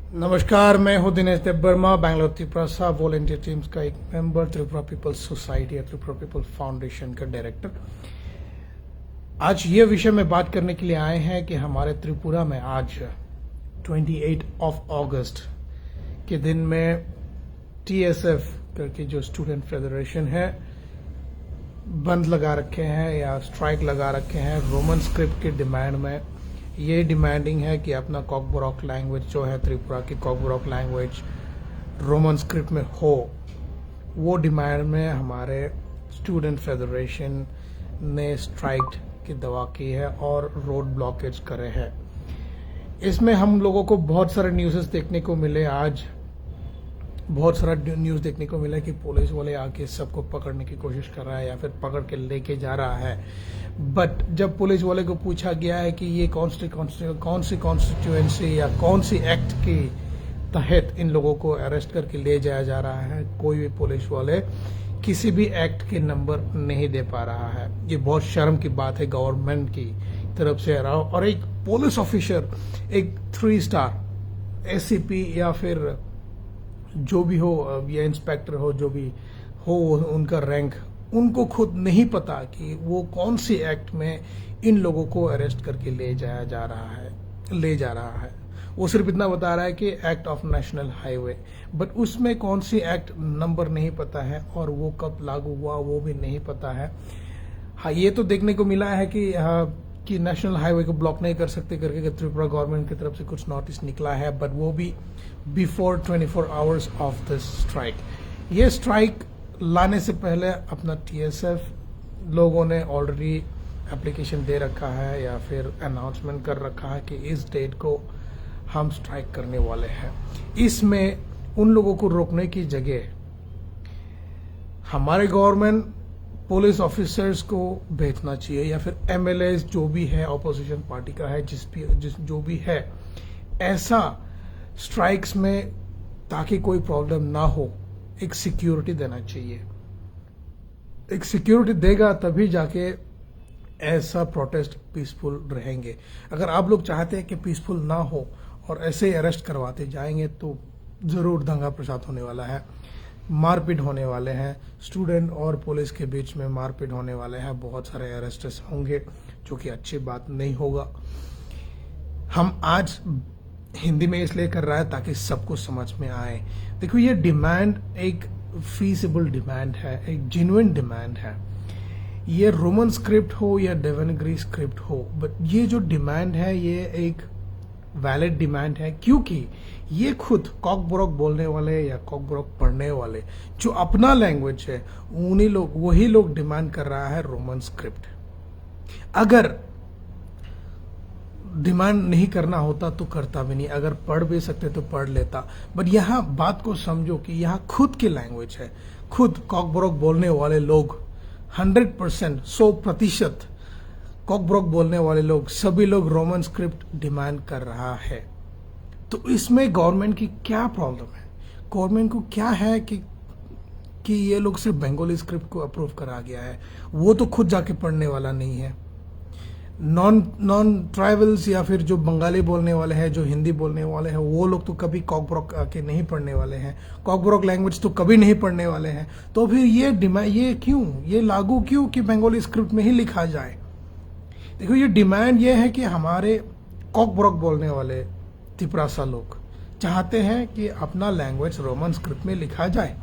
नमस्कार, मैं हूं दिनेश देव वर्मा, बैंगलोर त्रिपुरा वॉलेंटियर टीम्स का एक मेंबर, त्रिपुरा पीपल्स सोसाइटी या त्रिपुरा पीपल फाउंडेशन का डायरेक्टर। आज ये विषय में बात करने के लिए आए हैं कि हमारे त्रिपुरा में आज 28 अगस्त के दिन में TSF करके जो स्टूडेंट फेडरेशन है बंद लगा रखे हैं या स्ट्राइक लगा रखे हैं रोमन स्क्रिप्ट की डिमांड में। ये डिमांडिंग है कि अपना कॉकबोरोक लैंग्वेज जो है त्रिपुरा की कॉकबोरोक लैंग्वेज रोमन स्क्रिप्ट में हो। वो डिमांड में हमारे स्टूडेंट फेडरेशन ने स्ट्राइक की दवा की है और रोड ब्लॉकेज करे हैं। इसमें हम लोगों को बहुत सारे न्यूज़ देखने को मिले। आज बहुत सारा न्यूज़ देखने को मिला कि पुलिस वाले आके सबको पकड़ने की कोशिश कर रहा है या फिर पकड़ के लेके जा रहा है। बट जब पुलिस वाले को पूछा गया है कि ये कौन सी कॉन्स्टिट्यूएंसी या कौन सी एक्ट के तहत इन लोगों को अरेस्ट करके ले जाया जा रहा है, कोई भी पुलिस वाले किसी भी एक्ट के नंबर नहीं दे पा रहा है। ये बहुत शर्म की बात है गवर्नमेंट की तरफ से। और एक पुलिस ऑफिसर, एक 3 स्टार SCP या फिर जो भी हो या इंस्पेक्टर हो, जो भी हो उनका रैंक, उनको खुद नहीं पता कि वो कौन सी एक्ट में इन लोगों को अरेस्ट करके ले जा रहा है। वो सिर्फ इतना बता रहा है कि act of national highway, but उसमें कौन सी एक्ट नंबर नहीं पता है और वो कब लागू हुआ वो भी नहीं पता है। हाँ, ये तो देखने को मिला है कि नेशनल हाईवे को ब्लॉक नहीं कर सकते करके त्रिपुरा गवर्नमेंट की तरफ से कुछ नोटिस निकला है, बट वो भी before 24 hours of the strike. ये स्ट्राइक लाने से पहले अपना TSF लोगों ने ऑलरेडी एप्लीकेशन दे रखा है या फिर अनाउंसमेंट कर रखा है कि इस डेट को हम स्ट्राइक करने वाले हैं। इसमें उन लोगों को रोकने की जगह हमारे गवर्नमेंट पुलिस ऑफिसर्स को भेजना चाहिए या फिर MLAs जो भी है ऑपोजिशन पार्टी का है, जो भी है, ऐसा स्ट्राइक्स में ताकि कोई प्रॉब्लम ना हो एक सिक्योरिटी देना चाहिए। एक सिक्योरिटी देगा तभी जाके ऐसा प्रोटेस्ट पीसफुल रहेंगे। अगर आप लोग चाहते हैं कि पीसफुल ना हो और ऐसे अरेस्ट करवाते जाएंगे तो जरूर दंगा प्रसाद होने वाला है, मारपीट होने वाले हैं, स्टूडेंट और पुलिस के बीच में मारपीट होने वाले हैं, बहुत सारे अरेस्ट्स होंगे जो कि अच्छी बात नहीं होगा। हम आज हिंदी में इसलिए कर रहा है ताकि सबको समझ में आए। देखो, ये डिमांड एक फीसिबल डिमांड है, एक जेन्युइन डिमांड है। ये रोमन स्क्रिप्ट हो या देवनागरी स्क्रिप्ट हो, बट ये जो डिमांड है ये एक वैलिड डिमांड है, क्योंकि ये खुद कॉकबोरोक बोलने वाले या कॉकबोरोक पढ़ने वाले जो अपना लैंग्वेज है वही लोग डिमांड कर रहा है रोमन स्क्रिप्ट। अगर डिमांड नहीं करना होता तो करता भी नहीं, अगर पढ़ भी सकते तो पढ़ लेता। बट यहाँ बात को समझो कि यहाँ खुद की लैंग्वेज है, खुद कॉकबोरोक बोलने वाले लोग 100% 100% कॉकबोरोक बोलने वाले लोग, सभी लोग रोमन स्क्रिप्ट डिमांड कर रहा है। तो इसमें गवर्नमेंट की क्या प्रॉब्लम है? गवर्नमेंट को क्या है कि ये लोग सिर्फ बंगाली स्क्रिप्ट को अप्रूव करा गया है, वो तो खुद जाके पढ़ने वाला नहीं है। नॉन ट्राइबल्स या फिर जो बंगाली बोलने वाले हैं, जो हिंदी बोलने वाले हैं, वो लोग तो कभी कॉकबोरोक आके नहीं पढ़ने वाले हैं, कॉकबोरोक लैंग्वेज तो कभी नहीं पढ़ने वाले हैं। तो फिर ये लागू क्यों कि बंगाली स्क्रिप्ट में ही लिखा जाए? देखो, ये डिमांड ये है कि हमारे कॉकबोरोक बोलने वाले त्रिपुरासा लोग चाहते हैं कि अपना लैंग्वेज रोमन स्क्रिप्ट में लिखा जाए,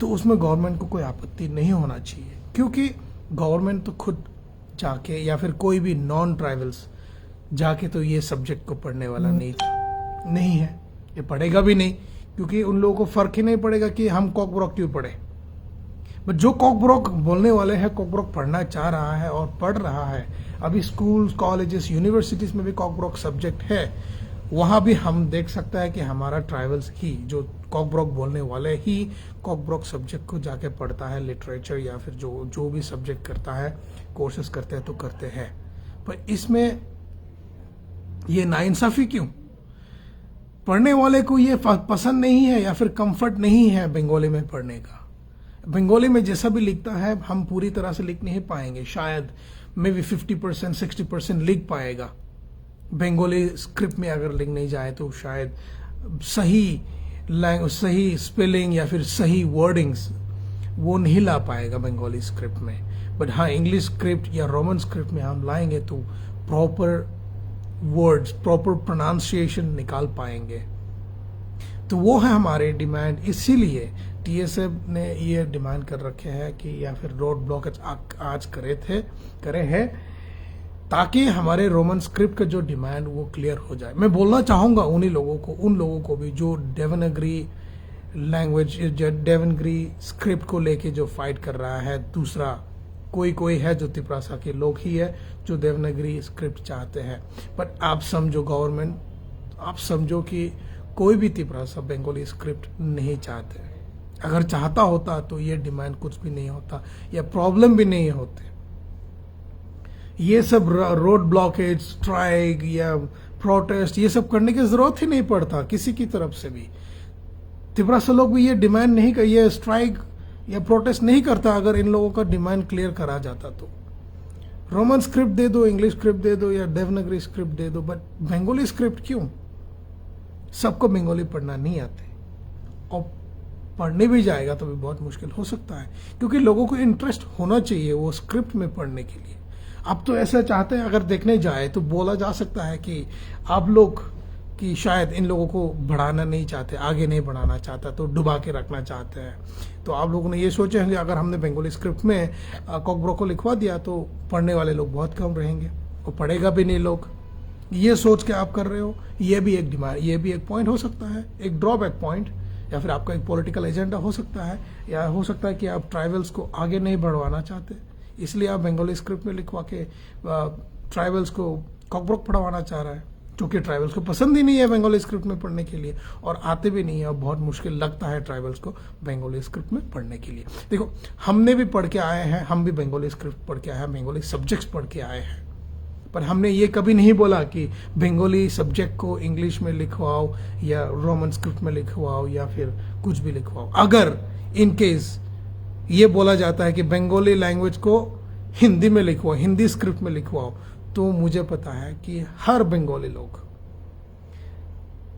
तो उसमें गवर्नमेंट को कोई आपत्ति नहीं होना चाहिए, क्योंकि गवर्नमेंट तो खुद जाके या फिर कोई भी नॉन ट्राइबल्स जाके तो ये सब्जेक्ट को पढ़ने वाला नहीं है, ये पढ़ेगा भी नहीं, क्योंकि उन लोगों को फर्क ही नहीं पड़ेगा कि हम कॉकबोरोक क्यों पढ़े। बट जो कॉकबोरोक बोलने वाले हैं, कॉकबोरोक पढ़ना चाह रहा है और पढ़ रहा है, अभी स्कूल, कॉलेजेस, यूनिवर्सिटीज में भी कॉकबोरोक सब्जेक्ट है, वहां भी हम देख सकता है कि हमारा ट्राइबल्स ही, जो कॉकबोरोक बोलने वाले ही कॉकबोरोक सब्जेक्ट को जाके पढ़ता है, लिटरेचर या फिर जो भी सब्जेक्ट करता है, कोर्सेज करते हैं तो करते हैं। पर इसमें ये नाइंसाफी क्यों? पढ़ने वाले को ये पसंद नहीं है या फिर कंफर्ट नहीं है बंगाली में पढ़ने का। बंगाली में जैसा भी लिखता है हम पूरी तरह से लिख नहीं पाएंगे, शायद मे बी 50% 60% लिख पाएगा। बंगाली स्क्रिप्ट में अगर लिख नहीं जाए तो शायद सही स्पेलिंग या फिर सही वर्डिंग्स वो नहीं ला पाएगा बंगाली स्क्रिप्ट में। बट हाँ, इंग्लिश स्क्रिप्ट या रोमन स्क्रिप्ट में हम लाएंगे तो प्रॉपर वर्ड्स, प्रॉपर प्रोनाउंसिएशन निकाल पाएंगे। तो वो है हमारे डिमांड। इसीलिए टीएसएफ ने ये डिमांड कर रखे हैं कि या फिर रोड ब्लॉक आज करे हैं ताकि हमारे रोमन स्क्रिप्ट का जो डिमांड वो क्लियर हो जाए। मैं बोलना चाहूंगा उन लोगों को भी जो देवनागरी लैंग्वेज, देवनागरी स्क्रिप्ट को लेके जो फाइट कर रहा है। दूसरा कोई है जो तिपरासा के लोग ही है जो देवनागरी स्क्रिप्ट चाहते हैं। बट आप समझो गवर्नमेंट, आप समझो कि कोई भी तिपरासा बंगाली स्क्रिप्ट नहीं चाहते। अगर चाहता होता तो ये डिमांड कुछ भी नहीं होता, या प्रॉब्लम भी नहीं होते। ये सब रोड ब्लॉकेज, स्ट्राइक या प्रोटेस्ट ये सब करने की जरूरत ही नहीं पड़ता किसी की तरफ से भी। तिपरासा लोग भी ये डिमांड नहीं कर, ये स्ट्राइक या प्रोटेस्ट नहीं करता अगर इन लोगों का डिमांड क्लियर करा जाता तो। रोमन स्क्रिप्ट दे दो, इंग्लिश स्क्रिप्ट दे दो या देवनागरी स्क्रिप्ट दे दो, बट बंगाली स्क्रिप्ट क्यों? सबको बंगाली पढ़ना नहीं आते, और पढ़ने भी जाएगा तो भी बहुत मुश्किल हो सकता है, क्योंकि लोगों को इंटरेस्ट होना चाहिए वो स्क्रिप्ट में पढ़ने के लिए। अब तो ऐसा चाहते हैं, अगर देखने जाए तो बोला जा सकता है कि आप लोग कि शायद इन लोगों को बढ़ाना नहीं चाहते, आगे नहीं बढ़ाना चाहता, तो डुबा के रखना चाहते हैं। तो आप लोगों ने ये सोचे होंगे अगर हमने बंगाली स्क्रिप्ट में कॉकब्रॉक को लिखवा दिया तो पढ़ने वाले लोग बहुत कम रहेंगे और पढ़ेगा भी नहीं लोग। ये सोच के आप कर रहे हो, ये भी एक डिमांड, ये भी एक पॉइंट हो सकता है, एक ड्रॉबैक पॉइंट, या फिर आपका एक पॉलिटिकल एजेंडा हो सकता है, या हो सकता है कि आप ट्राइबल्स को आगे नहीं बढ़वाना चाहते, इसलिए आप बंगाली स्क्रिप्ट में लिखवा के ट्राइबल्स को कॉकब्रॉक पढ़वाना चाह रहा है, क्योंकि ट्राइबल्स को पसंद ही नहीं है बंगाली स्क्रिप्ट में पढ़ने के लिए, और आते भी नहीं है, और बहुत मुश्किल लगता है ट्राइबल्स को बंगाली स्क्रिप्ट में पढ़ने के लिए। देखो, हमने भी पढ़ के आए हैं, हम भी बंगाली स्क्रिप्ट पढ़ के आए हैं, बंगाली सब्जेक्ट्स पढ़ के आए हैं, पर हमने ये कभी नहीं बोला कि बंगाली सब्जेक्ट को इंग्लिश में लिखवाओ या रोमन स्क्रिप्ट में लिखवाओ या फिर कुछ भी लिखवाओ। अगर इन केस ये बोला जाता है कि बंगाली लैंग्वेज को हिंदी में लिखवाओ, हिंदी स्क्रिप्ट में लिखवाओ, तो मुझे पता है कि हर बंगाली लोग,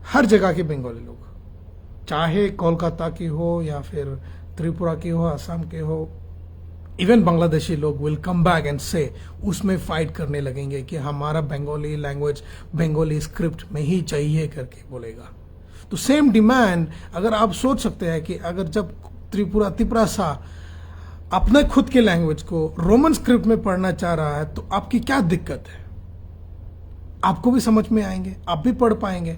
हर जगह के बंगाली लोग, चाहे कोलकाता की हो या फिर त्रिपुरा की हो, असम के हो, इवन बांग्लादेशी लोग विल कम बैक एंड से उसमें फाइट करने लगेंगे कि हमारा बंगाली लैंग्वेज बंगाली स्क्रिप्ट में ही चाहिए करके बोलेगा। तो सेम डिमांड अगर आप सोच सकते हैं कि अगर जब तिपरासा अपने खुद के लैंग्वेज को रोमन स्क्रिप्ट में पढ़ना चाह रहा है तो आपकी क्या दिक्कत है? आपको भी समझ में आएंगे, आप भी पढ़ पाएंगे,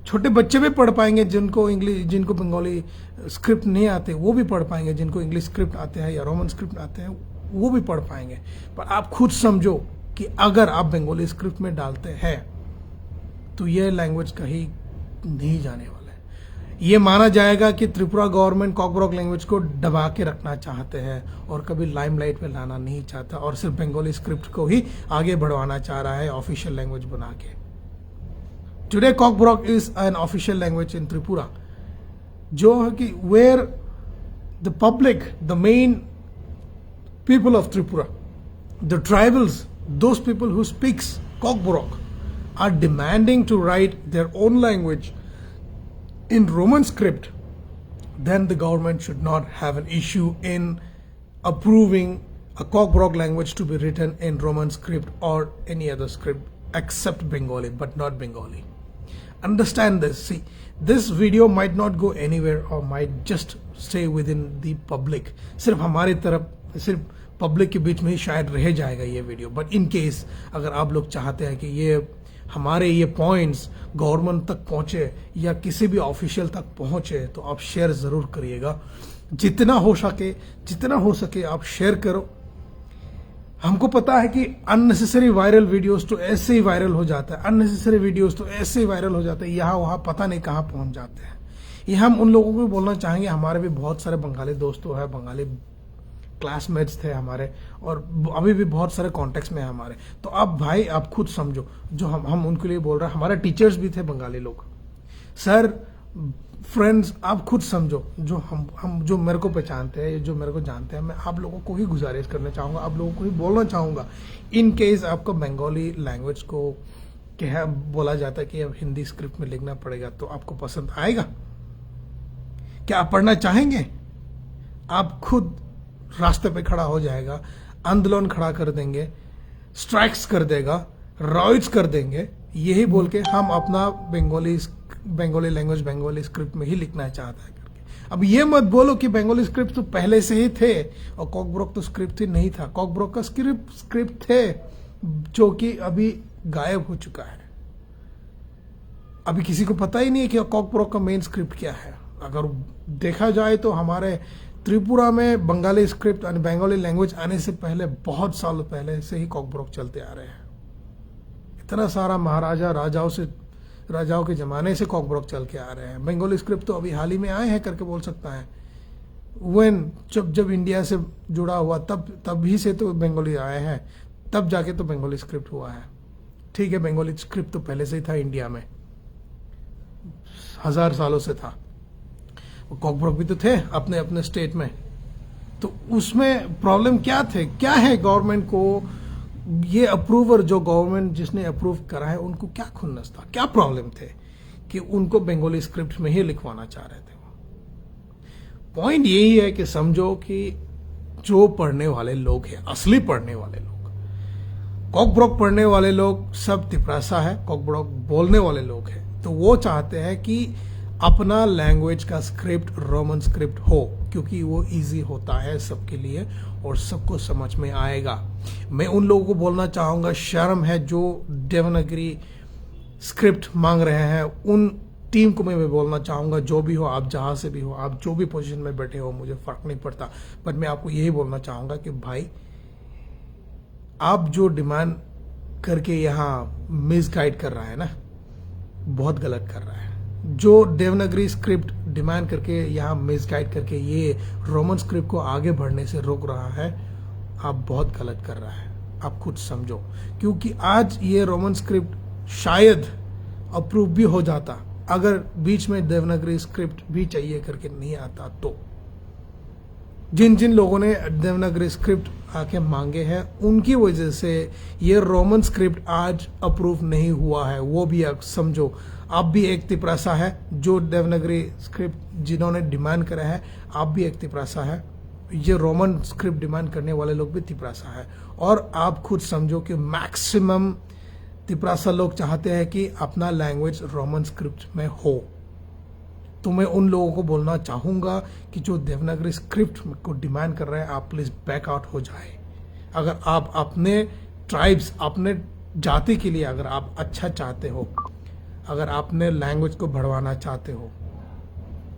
छोटे बच्चे भी पढ़ पाएंगे, जिनको बंगाली स्क्रिप्ट नहीं आते वो भी पढ़ पाएंगे, जिनको इंग्लिश स्क्रिप्ट आते हैं या रोमन स्क्रिप्ट आते हैं वो भी पढ़ पाएंगे। पर आप खुद समझो कि अगर आप बंगाली स्क्रिप्ट में डालते हैं तो ये लैंग्वेज कहीं नहीं जाने वाला है। ये माना जाएगा कि त्रिपुरा गवर्नमेंट कॉकब्रॉक लैंग्वेज को दबा के रखना चाहते हैं और कभी लाइमलाइट में लाना नहीं चाहता, और सिर्फ बंगाली स्क्रिप्ट को ही आगे बढ़वाना चाह रहा है ऑफिशियल लैंग्वेज बना के। Today Kokborok is an official language in Tripura, जो है कि where the public, the main people of Tripura, the tribals, those people who speaks Kokborok are demanding to write their own language in Roman script, then the government should not have an issue in approving a Cockbrock language to be written in Roman script or any other script except Bengali, but not Bengali. Understand this. See, this video might not go anywhere or might just stay within the public. सिर्फ हमारी तरफ, सिर्फ public के बीच में ही शायद रह जाएगा ये वीडियो। बट इन केस अगर आप लोग चाहते हैं कि ये हमारे ये पॉइंट्स गवर्नमेंट तक पहुंचे या किसी भी ऑफिशियल तक पहुंचे तो आप शेयर जरूर करिएगा। जितना हो सके आप शेयर करो। हमको पता है कि अननेसेसरी वायरल वीडियोस तो ऐसे ही वायरल हो जाता है, अननेसेसरी वीडियोस तो ऐसे ही वायरल हो जाते हैं, यहाँ वहाँ पता नहीं कहाँ पहुंच जाते हैं। ये हम उन लोगों को बोलना चाहेंगे, हमारे भी बहुत सारे बंगाली दोस्तों हैं, बंगाली क्लासमेट्स थे हमारे, और अभी भी बहुत सारे कॉन्टेक्ट्स में है हमारे। तो आप भाई आप खुद समझो, जो हम उनके लिए बोल रहे हैं, हमारे टीचर्स भी थे बंगाली लोग, सर फ्रेंड्स, आप खुद समझो, जो हम जो मेरे को पहचानते हैं, जो मेरे को जानते हैं, मैं आप लोगों को ही गुजारिश करना चाहूँगा, आप लोगों को ही बोलना चाहूँगा, इन केस आपको बंगाली लैंग्वेज को क्या बोला जाता है कि अब हिंदी स्क्रिप्ट में लिखना पड़ेगा, तो आपको पसंद आएगा? क्या आप पढ़ना चाहेंगे? आप खुद रास्ते पे खड़ा हो जाएगा, आंदोलन खड़ा कर देंगे, स्ट्राइक्स कर देगा, रॉयट्स कर देंगे, यही बोल के हम अपना बंगाली लैंग्वेज बंगाली स्क्रिप्ट में ही लिखना चाहता है करके। अब ये मत बोलो कि बंगाली स्क्रिप्ट तो पहले से ही थे और कॉकब्रोक तो स्क्रिप्ट ही नहीं था। कॉकब्रोक का स्क्रिप्ट थे जो कि अभी गायब हो चुका है। अभी किसी को पता ही नहीं है कि कॉकब्रोक का मेन स्क्रिप्ट क्या है। अगर देखा जाए तो हमारे त्रिपुरा में बंगाली स्क्रिप्ट और बंगाली लैंग्वेज आने से पहले, बहुत सालों पहले से ही कॉकब्रोक चलते आ रहे हैं। इतना सारा महाराजा राजाओं के जमाने से कॉकब्रोक चल के आ रहे हैं। बंगाली स्क्रिप्ट तो अभी हाल ही में आए हैं करके बोल सकता है। जब इंडिया से जुड़ा हुआ तब ही से तो बंगाली आए हैं, तब जाके तो बंगाली स्क्रिप्ट हुआ है। ठीक है, बंगाली स्क्रिप्ट तो पहले से ही था इंडिया में, 1000 सालों से था। कॉकब्रोक भी तो थे अपने अपने स्टेट में। तो उसमें प्रॉब्लम क्या है गवर्नमेंट को? ये अप्रूवर जो गवर्नमेंट जिसने अप्रूव करा है, उनको क्या खुन्नस था, क्या प्रॉब्लम थे कि उनको बंगाली स्क्रिप्ट में ही लिखवाना चाह रहे थे? पॉइंट यही है कि समझो कि जो पढ़ने वाले लोग हैं, असली पढ़ने वाले लोग, कॉकब्रोक पढ़ने वाले लोग सब तिपरासा है, कॉकब्रोक बोलने वाले लोग हैं, तो वो चाहते हैं कि अपना लैंग्वेज का स्क्रिप्ट रोमन स्क्रिप्ट हो, क्योंकि वो इजी होता है सबके लिए और सबको समझ में आएगा। मैं उन लोगों को बोलना चाहूंगा, शर्म है जो देवनागरी स्क्रिप्ट मांग रहे हैं। उन टीम को मैं बोलना चाहूंगा, जो भी हो, आप जहां से भी हो, आप जो भी पोजीशन में बैठे हो, मुझे फर्क नहीं पड़ता, पर मैं आपको यही बोलना चाहूंगा कि भाई, आप जो डिमांड करके यहाँ मिसगाइड कर रहा है ना, बहुत गलत कर रहा है। जो देवनागरी स्क्रिप्ट डिमांड करके यहाँ मिसगाइड करके ये रोमन स्क्रिप्ट को आगे बढ़ने से रोक रहा है, आप बहुत गलत कर रहा है। आप खुद समझो, क्योंकि आज ये रोमन स्क्रिप्ट शायद अप्रूव भी हो जाता अगर बीच में देवनागरी स्क्रिप्ट भी चाहिए करके नहीं आता तो। जिन लोगों ने देवनागरी स्क्रिप्ट आके मांगे हैं, उनकी वजह से ये रोमन स्क्रिप्ट आज अप्रूव नहीं हुआ है। वो भी आप समझो, आप भी एक तिपरासा है। जो देवनागरी स्क्रिप्ट जिन्होंने डिमांड करा है, आप भी एक तिपरासा है। ये रोमन स्क्रिप्ट डिमांड करने वाले लोग भी तिपरासा है। और आप खुद समझो कि मैक्सिमम तिपरासा लोग चाहते हैं कि अपना लैंग्वेज रोमन स्क्रिप्ट में हो। तो मैं उन लोगों को बोलना चाहूंगा कि जो देवनागरी स्क्रिप्ट को डिमांड कर रहे हैं, आप प्लीज बैक आउट हो जाए। अगर आप अपने ट्राइब्स, अपने जाति के लिए अगर आप अच्छा चाहते हो, अगर आपने लैंग्वेज को बढ़वाना चाहते हो,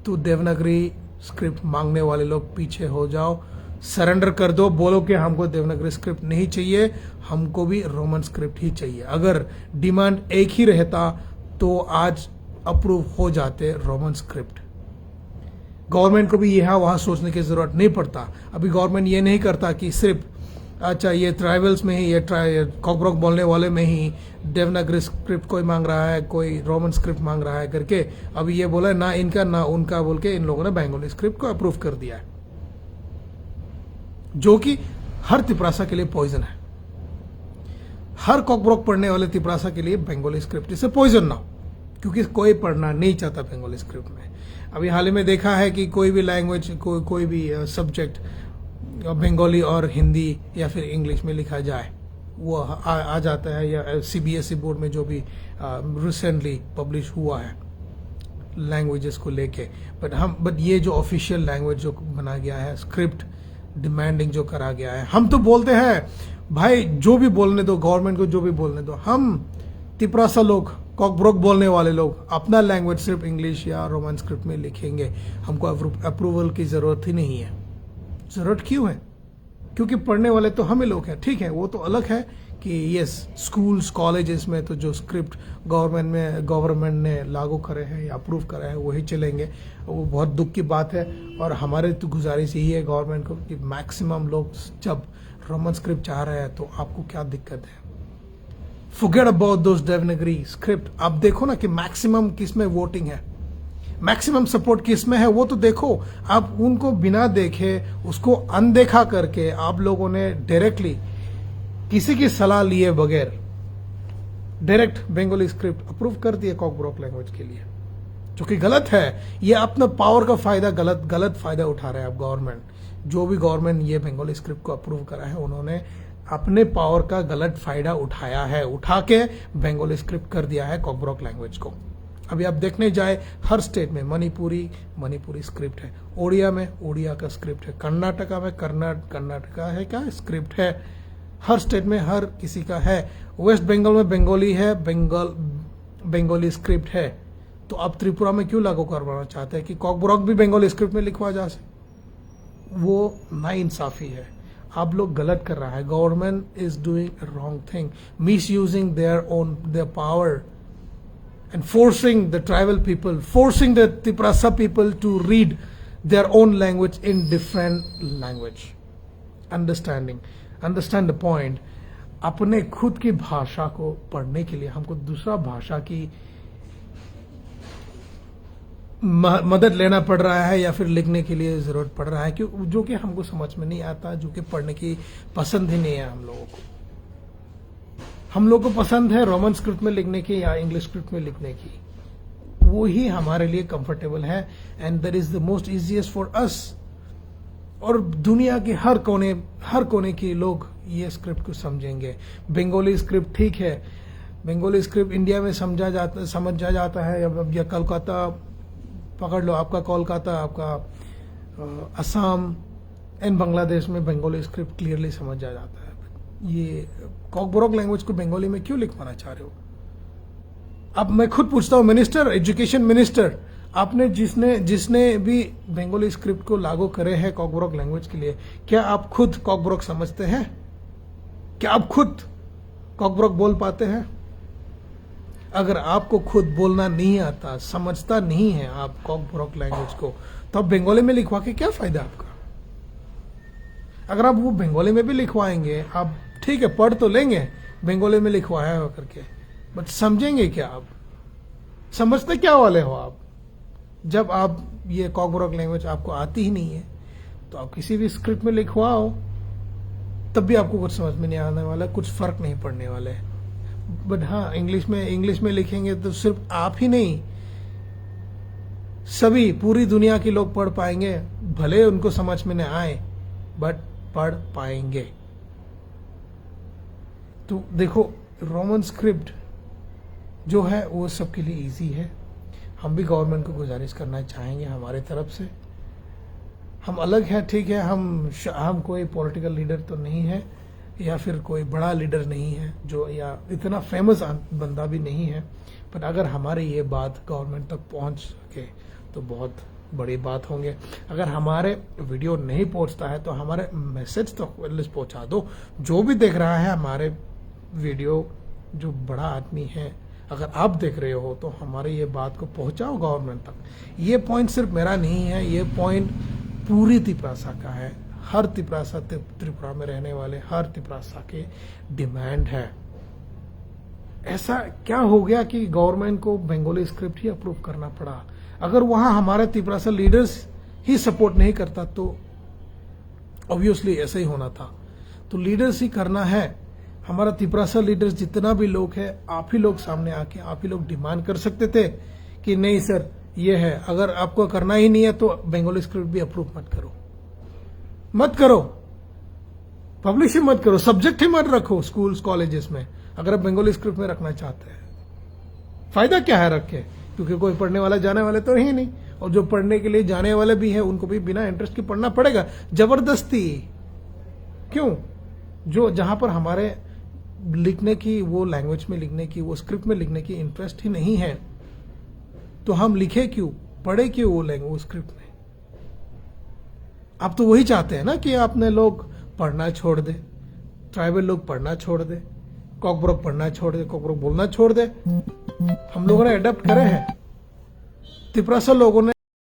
तो देवनागरी स्क्रिप्ट मांगने वाले लोग पीछे हो जाओ, सरेंडर कर दो, बोलो कि हमको देवनागरी स्क्रिप्ट नहीं चाहिए, हमको भी रोमन स्क्रिप्ट ही चाहिए। अगर डिमांड एक ही रहता तो आज अप्रूव हो जाते रोमन स्क्रिप्ट। गवर्नमेंट को भी यहाँ वहां सोचने की जरूरत नहीं पड़ता। अभी गवर्नमेंट ये नहीं करता कि सिर्फ अच्छा ये ट्राइबल्स में ही, ये कॉकब्रोक बोलने वाले में ही देवनागरी स्क्रिप्ट कोई मांग रहा है, कोई रोमन स्क्रिप्ट मांग रहा है करके अभी ये बोला ना इनका ना उनका बोल के इन लोगों ने बंगाली स्क्रिप्ट को अप्रूव कर दिया है, जो कि हर तिपरासा के लिए पॉइजन है। हर कॉकब्रोक पढ़ने वाले तिपरासा के लिए बंगाली स्क्रिप्ट इसे पॉइजन ना हो, क्योंकि कोई पढ़ना नहीं चाहता बंगाली स्क्रिप्ट में। अभी हाल ही में देखा है कि कोई भी लैंग्वेज, कोई भी सब्जेक्ट बंगाली और हिंदी या फिर इंग्लिश में लिखा जाए, वो आ जाता है। या सीबीएसई बोर्ड में जो भी रिसेंटली पब्लिश हुआ है लैंग्वेजेस को लेके, बट ये जो ऑफिशियल लैंग्वेज जो बना गया है, स्क्रिप्ट डिमांडिंग जो करा गया है, हम तो बोलते हैं भाई जो भी बोलने दो, गवर्नमेंट को जो भी बोलने दो। हम तिपरासा लोग, कॉकब्रोक बोलने वाले लोग अपना लैंग्वेज सिर्फ इंग्लिश या रोमन स्क्रिप्ट में लिखेंगे। हमको अप्रूवल की जरूरत ही नहीं है। जरूरत क्यों है? क्योंकि पढ़ने वाले तो हमें लोग हैं। ठीक है, वो तो अलग है कि यस, स्कूल्स कॉलेजेस में तो जो स्क्रिप्ट गवर्नमेंट ने लागू करे हैं या अप्रूव करे हैं वही चलेंगे। वो बहुत दुख की बात है। और हमारे तो गुजारिश यही है गवर्नमेंट को कि मैक्सिमम लोग जब रोमन स्क्रिप्ट चाह रहे हैं, तो आपको क्या दिक्कत है? Forget about those Devanagari script. आप देखो ना कि मैक्सिमम किस में वोटिंग है, मैक्सिमम सपोर्ट किस में है, वो तो देखो। आप उनको बिना देखे, उसको अनदेखा करके आप लोगों ने डायरेक्टली किसी की सलाह लिए बगैर डायरेक्ट बंगाली स्क्रिप्ट अप्रूव कर दिए कॉकब्रोक लैंग्वेज के लिए, जो कि गलत है। ये अपना पावर का फायदा गलत फायदा उठा रहे हैं अब गवर्नमेंट। जो भी गवर्नमेंट ये बंगाली स्क्रिप्ट को अप्रूव करा है, उन्होंने अपने पावर का गलत फायदा उठाया है, उठा के बंगाली स्क्रिप्ट कर दिया है कॉकब्रोक लैंग्वेज को। अभी आप देखने जाए हर स्टेट में मणिपुरी स्क्रिप्ट है, ओडिया में ओडिया का स्क्रिप्ट है, कर्नाटका में कर्नाटका है क्या स्क्रिप्ट है, हर स्टेट में हर किसी का है। वेस्ट बंगाल में बंगाली है, बंगाली स्क्रिप्ट है। तो आप त्रिपुरा में क्यों लागू करवाना चाहते हैं कि कॉकब्रोक भी बंगाली स्क्रिप्ट में लिखवा जा सके? वो नाइंसाफी है, आप लोग गलत कर रहा है। Government is doing wrong thing, miss using their power and forcing the tribal people, forcing the Tiprasa people to read their own language in different language. Understand the point. अपने खुद की भाषा को पढ़ने के लिए हमको दूसरा भाषा की मदद लेना पड़ रहा है या फिर लिखने के लिए जरूरत पड़ रहा है, जो कि हमको समझ में नहीं आता, जो कि पढ़ने की पसंद ही नहीं है हम लोगों को। हम लोग को पसंद है रोमन स्क्रिप्ट में लिखने की या इंग्लिश स्क्रिप्ट में लिखने की, वो ही हमारे लिए कंफर्टेबल है and that is the most easiest for us. और दुनिया के हर कोने के लोग ये स्क्रिप्ट को समझेंगे। बंगाली स्क्रिप्ट ठीक है, बंगाली स्क्रिप्ट इंडिया में समझा जाता है। अब या कोलकाता पकड़ लो, आपका कोलकाता, आपका असम एंड बांग्लादेश में बंगाली स्क्रिप्ट क्लियरली समझ जाता है। ये कॉकब्रोक लैंग्वेज को बंगाली में क्यों लिखवाना चाह रहे हो? अब मैं खुद पूछता हूँ, मिनिस्टर, एजुकेशन मिनिस्टर, आपने जिसने भी बंगाली स्क्रिप्ट को लागू करे हैं कॉकब्रोक लैंग्वेज के लिए, क्या आप खुद कॉकब्रोक समझते हैं? क्या आप खुद कॉकब्रोक बोल पाते हैं? अगर आपको खुद बोलना नहीं आता, समझता नहीं है आप कॉकब्रोक लैंग्वेज को, तो आप बंगाली में लिखवा के क्या फायदा आपका? अगर आप वो बंगाली में भी लिखवाएंगे, आप ठीक है पढ़ तो लेंगे बंगाली में लिखवाया हो करके, बट समझेंगे क्या आप? समझते क्या वाले हो आप? जब आप ये कॉकब्रोक लैंग्वेज आपको आती ही नहीं है, तो आप किसी भी स्क्रिप्ट में लिखवाओ, तब भी आपको कुछ समझ में नहीं आने वाला, कुछ फर्क नहीं पड़ने वाला है। बट हाँ, इंग्लिश में लिखेंगे तो सिर्फ आप ही नहीं, सभी पूरी दुनिया के लोग पढ़ पाएंगे, भले उनको समझ में न आए बट पढ़ पाएंगे। तो देखो, रोमन स्क्रिप्ट जो है वो सबके लिए इजी है। हम भी गवर्नमेंट को गुजारिश करना चाहेंगे हमारे तरफ से। हम अलग हैं, ठीक है, हम कोई पॉलिटिकल लीडर तो नहीं है या फिर कोई बड़ा लीडर नहीं है जो, या इतना फेमस बंदा भी नहीं है, पर अगर हमारी ये बात गवर्नमेंट तक पहुंच सके तो बहुत बड़ी बात होंगे। अगर हमारे वीडियो नहीं पहुंचता है तो हमारे मैसेज तो एटलीस्ट पहुंचा दो। जो भी देख रहा है हमारे वीडियो, जो बड़ा आदमी है, अगर आप देख रहे हो तो हमारे ये बात को पहुंचाओ गवर्नमेंट तक। ये पॉइंट सिर्फ मेरा नहीं है, ये पॉइंट पूरी तिपरासा का है। हर तिपरासा, त्रिपुरा में रहने वाले हर तिपरासा के डिमांड है। ऐसा क्या हो गया कि गवर्नमेंट को बंगाली स्क्रिप्ट ही अप्रूव करना पड़ा? अगर वहां हमारे तिपरासा लीडर्स ही सपोर्ट नहीं करता तो ऑब्वियसली ऐसा ही होना था। तो लीडर्स ही करना है। हमारा तिपरासा लीडर्स जितना भी लोग है, आप ही लोग सामने आके आप ही लोग डिमांड कर सकते थे कि नहीं सर ये है, अगर आपको करना ही नहीं है तो बंगाली स्क्रिप्ट भी अप्रूव मत करो, पब्लिश ही मत करो, सब्जेक्ट ही मत रखो स्कूल्स कॉलेजेस में। अगर आप बंगाली स्क्रिप्ट में रखना चाहते हैं, फायदा क्या है रख के? क्योंकि कोई पढ़ने वाला जाने वाले तो है नहीं, और जो पढ़ने के लिए जाने वाले भी है उनको भी बिना इंटरेस्ट के पढ़ना पड़ेगा जबरदस्ती। क्यों? जो जहां पर हमारे लिखने की, वो लैंग्वेज में लिखने की, वो स्क्रिप्ट में लिखने की इंटरेस्ट ही नहीं है, तो हम लिखे क्यों, पढ़े क्यों वो लैंग्वेज स्क्रिप्ट में? आप तो वही चाहते हैं ना कि आपने लोग पढ़ना छोड़ दे, ट्राइबल लोग पढ़ना छोड़ दे, कॉकब्रोक पढ़ना छोड़ दे, कॉकब्रोक बोलना छोड़ दे। हम लोगों ने अडॉप्ट करे हैं, तिपरासा लोगों ने